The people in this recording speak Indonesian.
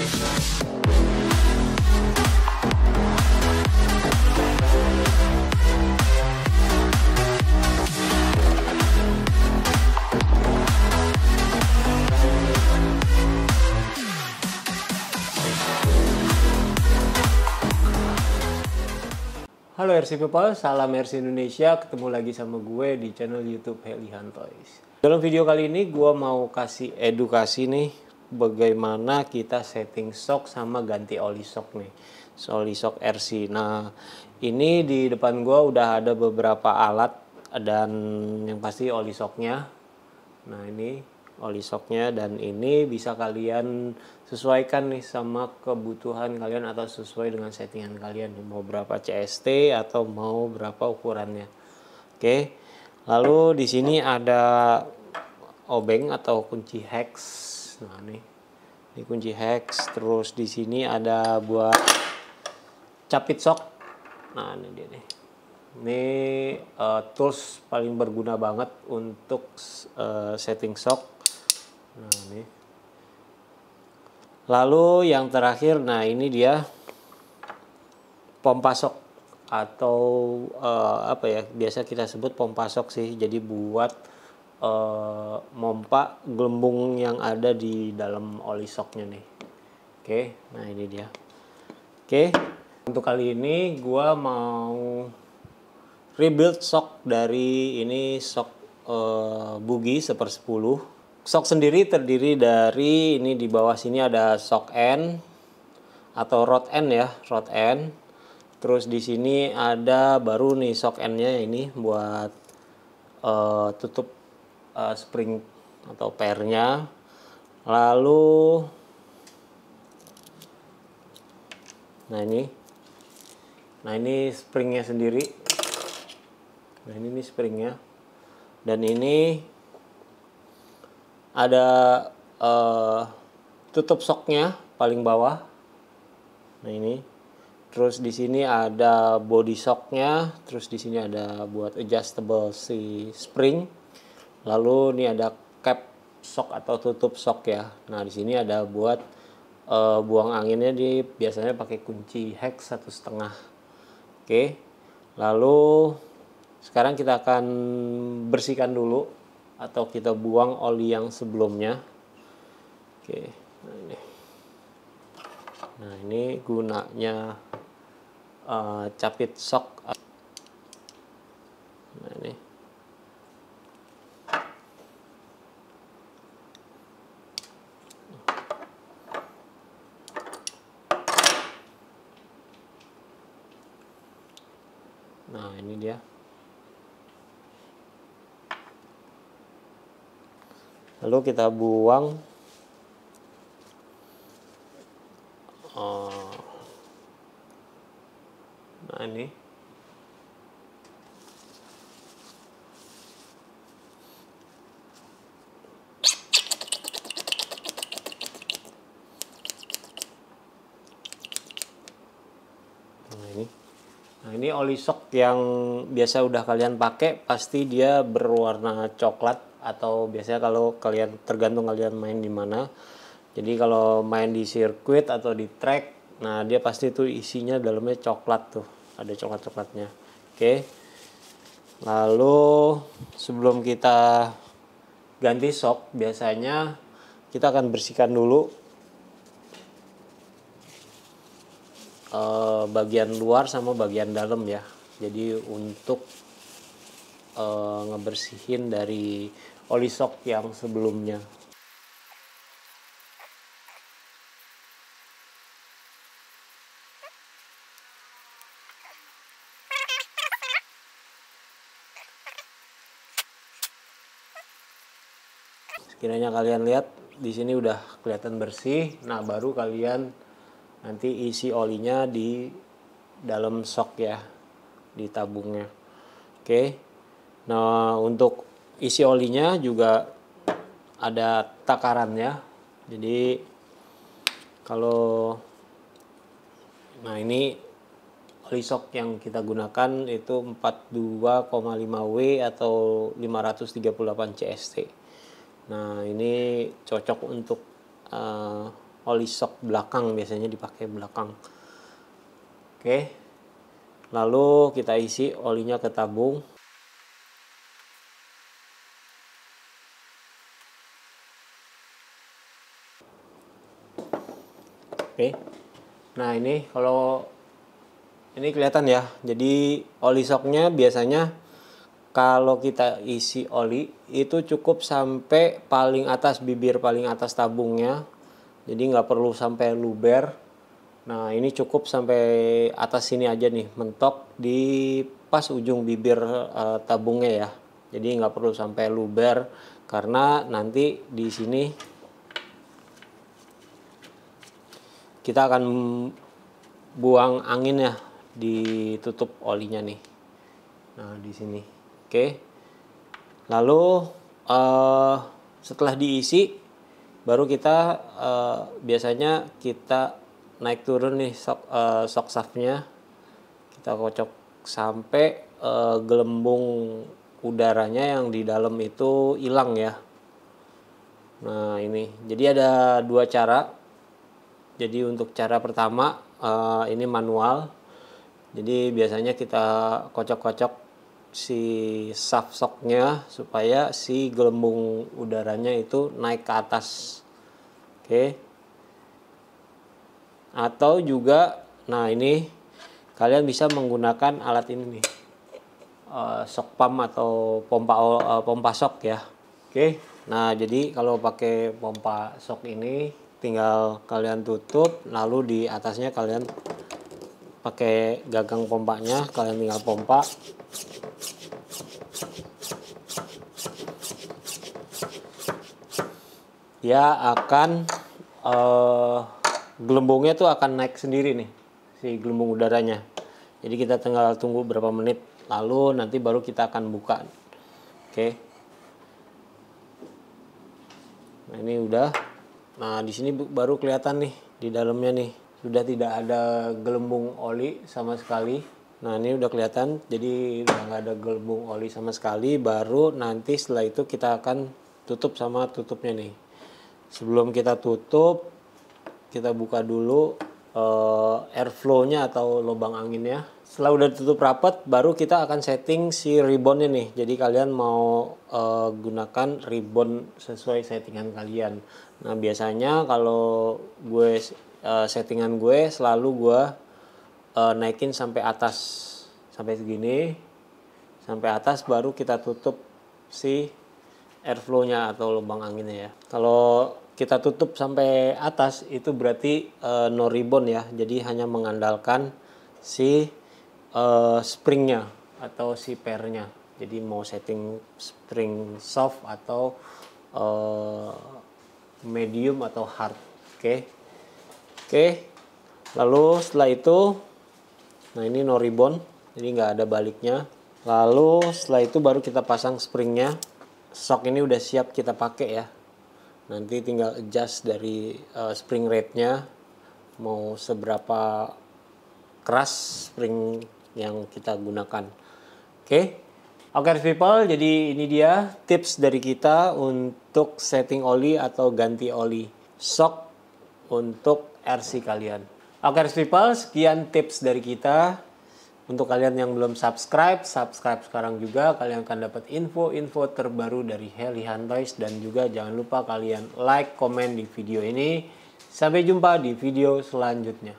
Halo RC People, salam RC Indonesia. Ketemu lagi sama gue di channel YouTube Helihan Toys. Dalam video kali ini gue mau kasih edukasi nih, bagaimana kita setting shock sama ganti oli shock nih, oli shock RC. Nah, ini di depan gue udah ada beberapa alat dan yang pasti oli shocknya. Nah, ini oli shocknya, dan ini bisa kalian sesuaikan nih sama kebutuhan kalian atau sesuai dengan settingan kalian, mau berapa CST atau mau berapa ukurannya. Oke, lalu di sini ada obeng atau kunci hex. Nah, ini kunci hex. Terus di sini ada buat capit shock. Nah, ini dia nih. Ini tools paling berguna banget untuk setting shock. Nah, ini. Lalu yang terakhir, nah ini dia pompa shock atau apa ya, biasa kita sebut pompa shock sih. Jadi buat mompa gelembung yang ada di dalam oli shocknya nih. Oke, nah ini dia. Oke, untuk kali ini gua mau rebuild shock dari ini shock Boogie 1/10. Shock sendiri terdiri dari ini, di bawah sini ada shock end atau rod end ya, rod end. Terus di sini ada baru nih shock endnya ini buat tutup spring atau pairnya. Lalu nah ini springnya sendiri. Nah ini nih springnya, dan ini ada tutup shocknya paling bawah. Nah ini, terus di sini ada body shocknya, terus di sini ada buat adjustable si spring. Lalu ini ada cap shock atau tutup shock ya. Nah di sini ada buat buang anginnya, di biasanya pakai kunci hex 1,5. Oke, lalu sekarang kita akan bersihkan dulu atau kita buang oli yang sebelumnya. Oke, nah ini gunanya capit shock. Nah ini. Nah ini dia. Lalu kita buang nah ini. Nah ini oli shock yang biasa udah kalian pakai, pasti dia berwarna coklat, atau biasanya kalau kalian, tergantung kalian main di mana. Jadi kalau main di sirkuit atau di track, nah dia pasti tuh isinya dalamnya coklat tuh, ada coklat-coklatnya. Oke, lalu sebelum kita ganti shock, biasanya kita akan bersihkan dulu bagian luar sama bagian dalam ya. Jadi untuk ngebersihin dari oli shock yang sebelumnya. Sekiranya kalian lihat di sini udah kelihatan bersih, nah baru kalian nanti isi olinya di dalam shock ya, di tabungnya. Oke, nah untuk isi olinya juga ada takarannya. Jadi kalau, nah ini oli shock yang kita gunakan itu 42,5W atau 538 CST. Nah ini cocok untuk oli shock belakang, biasanya dipakai belakang. Oke, lalu kita isi olinya ke tabung. Oke, nah ini kalau ini kelihatan ya, jadi oli shocknya biasanya kalau kita isi oli itu cukup sampai paling atas, bibir paling atas tabungnya, jadi nggak perlu sampai luber. Nah ini cukup sampai atas sini aja nih, mentok di pas ujung bibir tabungnya ya, jadi nggak perlu sampai luber karena nanti di sini kita akan buang angin ya, ditutup olinya nih. Nah di sini, oke. Lalu setelah diisi, baru kita biasanya kita naik turun nih shock shaftnya, kita kocok sampai gelembung udaranya yang di dalam itu hilang ya. Nah ini, jadi ada dua cara. Jadi untuk cara pertama ini manual. Jadi biasanya kita kocok-kocok si shaft shocknya supaya si gelembung udaranya itu naik ke atas. Oke. Atau juga, nah ini kalian bisa menggunakan alat ini nih, shock pump atau pompa shock ya. Oke. Nah jadi kalau pakai pompa shock ini tinggal kalian tutup, lalu di atasnya kalian pakai gagang pompanya, kalian tinggal pompa. Dia akan gelembungnya tuh akan naik sendiri nih, si gelembung udaranya. Jadi kita tinggal tunggu berapa menit, lalu nanti baru kita akan buka. Oke. Nah ini udah. Nah di sini baru kelihatan nih di dalamnya nih sudah tidak ada gelembung oli sama sekali. Nah ini udah kelihatan, jadi udah nggak ada gelembung oli sama sekali. Baru nanti setelah itu kita akan tutup sama tutupnya nih. Sebelum kita tutup, kita buka dulu airflow-nya atau lubang anginnya. Setelah udah tutup rapat, baru kita akan setting si ribbonnya nih. Jadi kalian mau gunakan ribbon sesuai settingan kalian. Nah biasanya kalau gue settingan gue selalu gue naikin sampai atas, sampai segini, sampai atas, baru kita tutup si airflow-nya atau lubang anginnya ya. Kalau kita tutup sampai atas itu berarti no ribbon ya, jadi hanya mengandalkan si springnya atau si pairnya. Jadi mau setting spring soft atau medium atau hard. Oke. Lalu setelah itu, nah ini no ribbon, jadi nggak ada baliknya. Lalu setelah itu baru kita pasang springnya. Shock ini udah siap kita pakai ya. Nanti tinggal adjust dari spring rate-nya, mau seberapa keras spring yang kita gunakan. Oke people, jadi ini dia tips dari kita untuk setting oli atau ganti oli shock untuk RC kalian. Oke people, sekian tips dari kita. Untuk kalian yang belum subscribe sekarang juga. Kalian akan dapat info-info terbaru dari Helihan Toys. Dan juga jangan lupa kalian like, komen di video ini. Sampai jumpa di video selanjutnya.